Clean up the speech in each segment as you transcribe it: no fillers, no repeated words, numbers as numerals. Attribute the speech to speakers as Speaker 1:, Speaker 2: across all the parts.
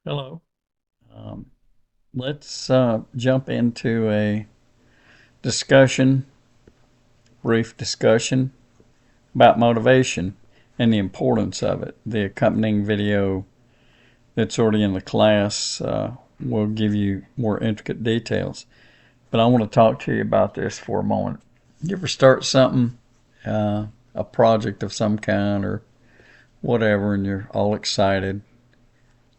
Speaker 1: Hello. Um, let's jump into a discussion, brief discussion about motivation and the importance of it. The accompanying video that's already in the class will give you more intricate details. But I want to talk to you about this for a moment. You ever start something, a project of some kind or whatever, and you're all excited?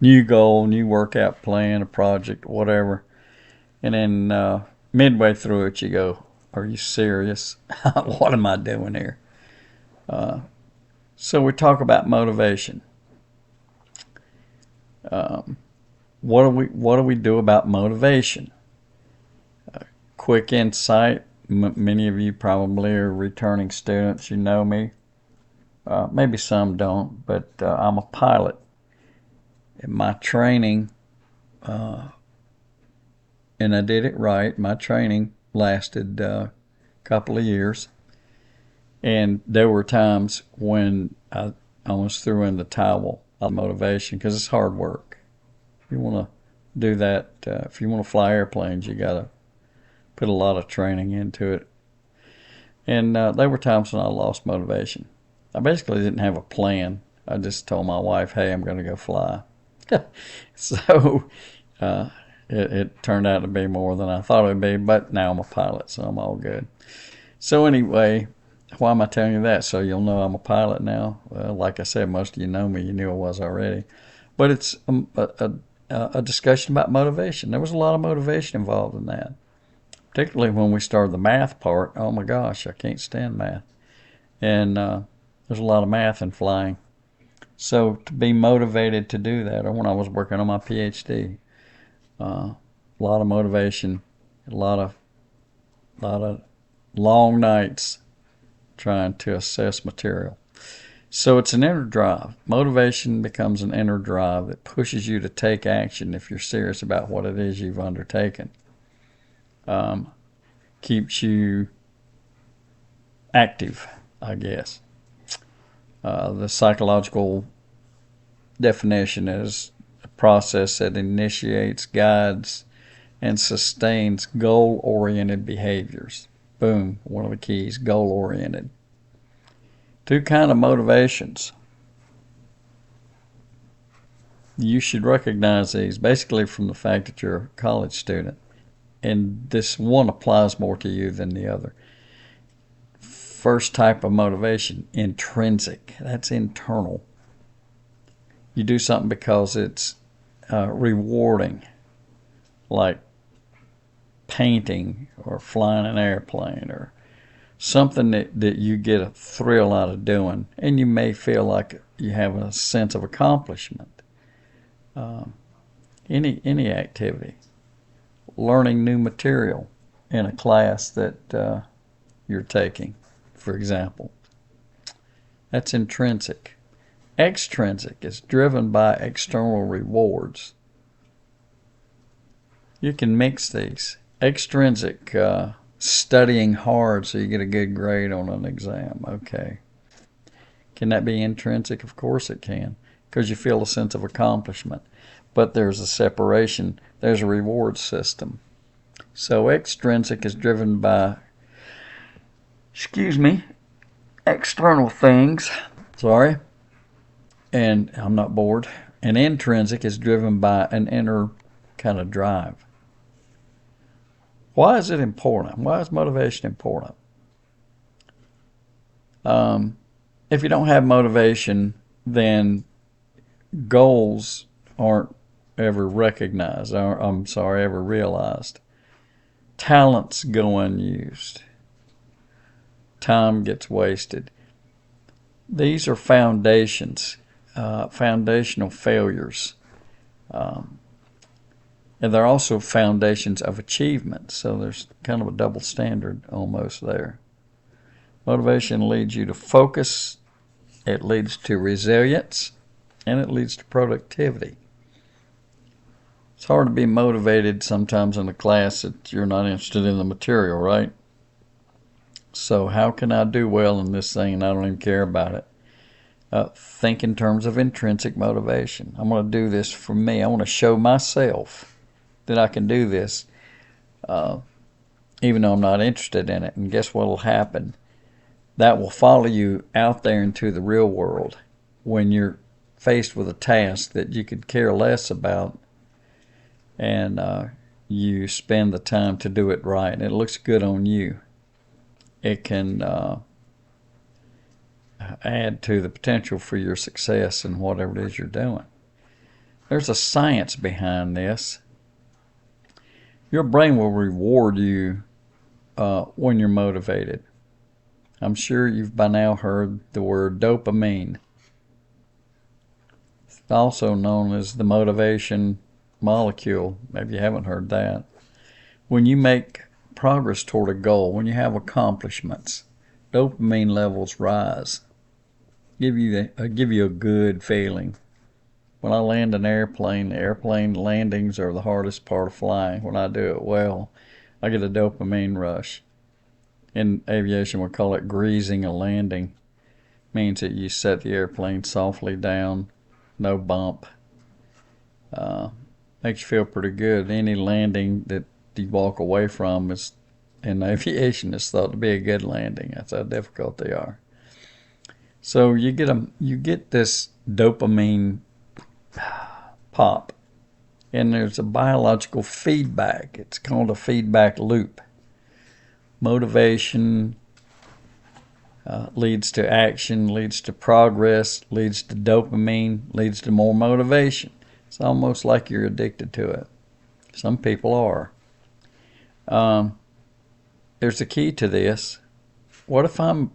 Speaker 1: New goal, new workout plan, a project, whatever. And then midway through it, you go, "Are you serious? What am I doing here?" So we talk about motivation. Um, what do we do about motivation? Quick insight. Many of you probably are returning students. You know me. Maybe some don't, but I'm a pilot. In my training, and I did it right. My training lasted a couple of years. And there were times when I almost threw in the towel of motivation because it's hard work. If you want to do that, if you want to fly airplanes, you got to put a lot of training into it. And there were times when I lost motivation. I basically didn't have a plan. I just told my wife, "Hey, I'm going to go fly." So uh, it turned out to be more than I thought it would be, but now I'm a pilot, so I'm all good. So anyway, why am I telling you that? So you'll know I'm a pilot now. Well, like I said, most of you know me. You knew I was already. But it's a discussion about motivation. There was a lot of motivation involved in that, particularly when we started the math part. Oh my gosh, I can't stand math. And there's a lot of math in flying. So to be motivated to do that, or when I was working on my PhD, a lot of motivation, a lot of long nights trying to assess material. So it's an inner drive. Motivation becomes an inner drive that pushes you to take action if you're serious about what it is you've undertaken. Um, Keeps you active, I guess. The psychological definition is a process that initiates, guides, and sustains goal oriented behaviors. Boom, one of the keys, goal oriented. Two kind of motivations. You should recognize these basically from the fact that you're a college student. And this one applies more to you than the other. First type of motivation, intrinsic. That's internal. You do something because it's rewarding, like painting or flying an airplane or something that you get a thrill out of doing. And you may feel like you have a sense of accomplishment. Any activity. Learning new material in a class that you're taking, for example. That's intrinsic. Extrinsic is driven by external rewards. You can mix these. Extrinsic, studying hard so you get a good grade on an exam. Okay. Can that be intrinsic? Of course it can, because you feel a sense of accomplishment. But there's a separation, there's a reward system. So extrinsic is driven by, excuse me, external things. Sorry. And I'm not bored. And intrinsic is driven by an inner kind of drive. Why is it important? Why is motivation important? If you don't have motivation, then goals aren't ever recognized. I'm sorry, ever realized. Talents go unused. Time gets wasted. These are foundations, foundational failures. And they're also foundations of achievement. So there's kind of a double standard almost there. Motivation leads you to focus, it leads to resilience, and it leads to productivity. It's hard to be motivated sometimes in a class that you're not interested in the material, right? So how can I do well in this thing and I don't even care about it? think in terms of intrinsic motivation. I'm going to do this for me. I want to show myself that I can do this, even though I'm not interested in it. And guess what will happen? That will follow you out there into the real world when you're faced with a task that you could care less about, and you spend the time to do it right, and it looks good on you. It can add to the potential for your success in whatever it is you're doing. There's a science behind this. Your brain will reward you when you're motivated. I'm sure you've by now heard the word dopamine. It's also known as the motivation molecule. Maybe you haven't heard that. When you make progress toward a goal, when you have accomplishments, dopamine levels rise. Give you a good feeling. When I land an airplane, the airplane landings are the hardest part of flying. When I do it well, I get a dopamine rush. In aviation, we call it greasing a landing. It means that you set the airplane softly down, no bump. Makes you feel pretty good. Any landing that you walk away from is, in aviation, is thought to be a good landing. That's how difficult they are. So you get this dopamine pop, and there's a biological feedback. It's called a feedback loop. Motivation leads to action, leads to progress, leads to dopamine, leads to more motivation. It's almost like you're addicted to it. Some people are. There's a key to this. What if I'm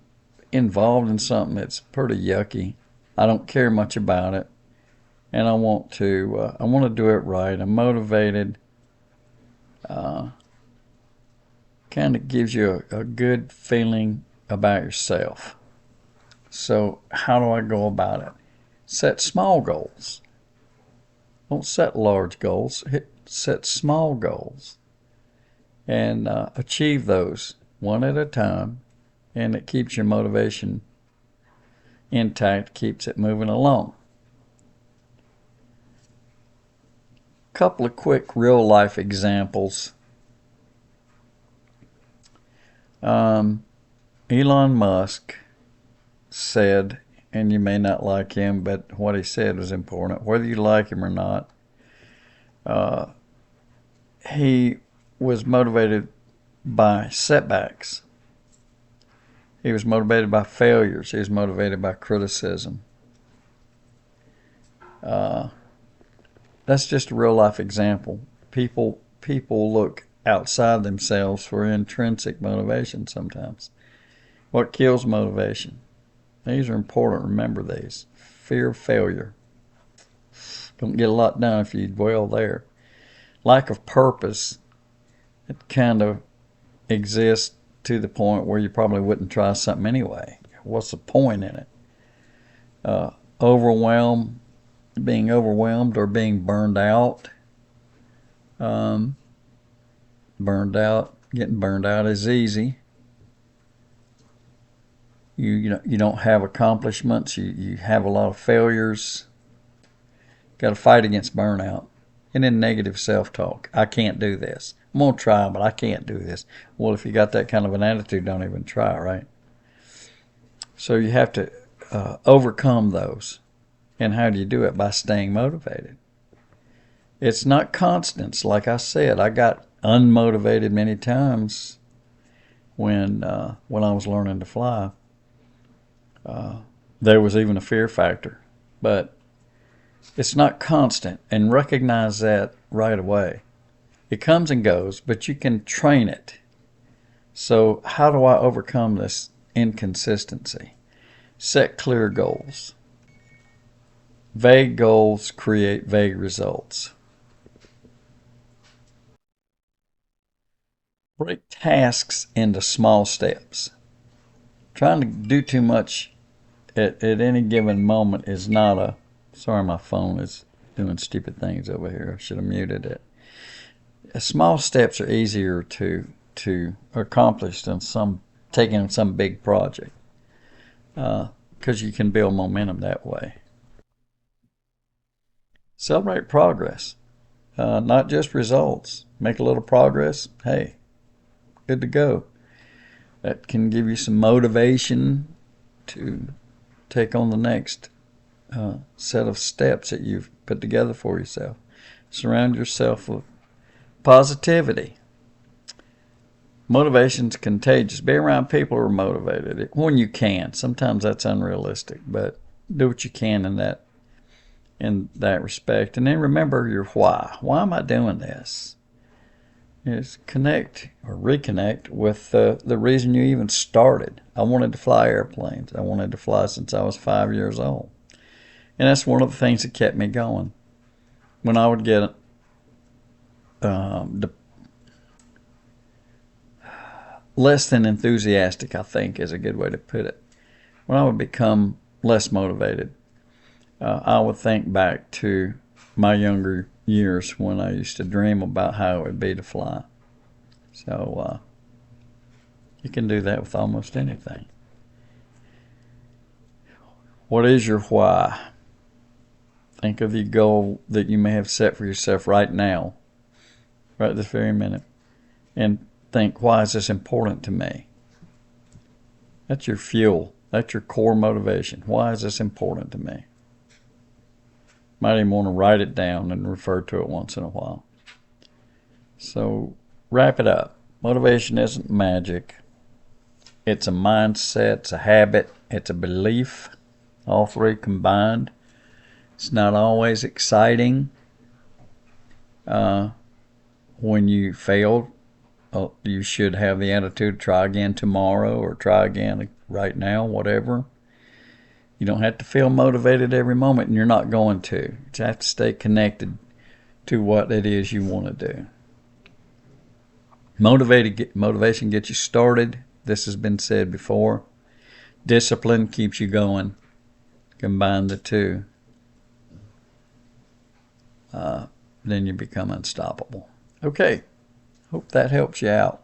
Speaker 1: involved in something that's pretty yucky? I don't care much about it, and I want to do it right. I'm motivated. Kind of gives you a good feeling about yourself. So how do I go about it? Set small goals. Don't set large goals. Set small goals, and achieve those one at a time, and it keeps your motivation intact, keeps it moving along. Couple of quick real life examples. Elon Musk said, and you may not like him, but what he said was important, whether you like him or not. He was motivated by setbacks. He was motivated by failures. He was motivated by criticism. That's just a real life example. People look outside themselves for intrinsic motivation sometimes. What kills motivation? These are important. Remember these. Fear of failure. Don't get a lot done if you dwell there. Lack of purpose. It kind of exists to the point where you probably wouldn't try something anyway. What's the point in it? Being overwhelmed or being burned out. Getting burned out is easy. You don't have accomplishments. You have a lot of failures. Got to fight against burnout. And then negative self-talk. I can't do this. I'm going to try, but I can't do this. Well, if you got that kind of an attitude, don't even try, right? So you have to overcome those. And how do you do it? By staying motivated. It's not constants. Like I said, I got unmotivated many times when I was learning to fly. There was even a fear factor. But it's not constant, and recognize that right away. It comes and goes, but you can train it. So how do I overcome this inconsistency? Set clear goals. Vague goals create vague results. Break tasks into small steps. Trying to do too much at any given moment is not a... Sorry, my phone is doing stupid things over here. I should have muted it. Small steps are easier to accomplish than taking some big project. because you can build momentum that way. Celebrate progress, not just results. Make a little progress. Hey, good to go. That can give you some motivation to take on the next set of steps that you've put together for yourself. Surround yourself with positivity. Motivation's contagious. Be around people who are motivated when you can. Sometimes that's unrealistic, but do what you can in that respect. And then remember your why. Why am I doing this? Is connect or reconnect with the reason you even started. I wanted to fly airplanes. I wanted to fly since I was 5 years old. And that's one of the things that kept me going. When I would get less than enthusiastic, I think is a good way to put it. When I would become less motivated, I would think back to my younger years when I used to dream about how it would be to fly. So you can do that with almost anything. What is your why? Think of the goal that you may have set for yourself right now, right this very minute, and think, why is this important to me? That's your fuel. That's your core motivation. Why is this important to me? Might even want to write it down and refer to it once in a while. So wrap it up. Motivation isn't magic. It's a mindset, it's a habit, it's a belief, all three combined. It's not always exciting. When you fail, you should have the attitude to try again tomorrow or try again right now, whatever. You don't have to feel motivated every moment, and you're not going to. You just have to stay connected to what it is you want to do. Motivation gets you started. This has been said before. Discipline keeps you going. Combine the two. Then you become unstoppable. Okay. Hope that helps you out.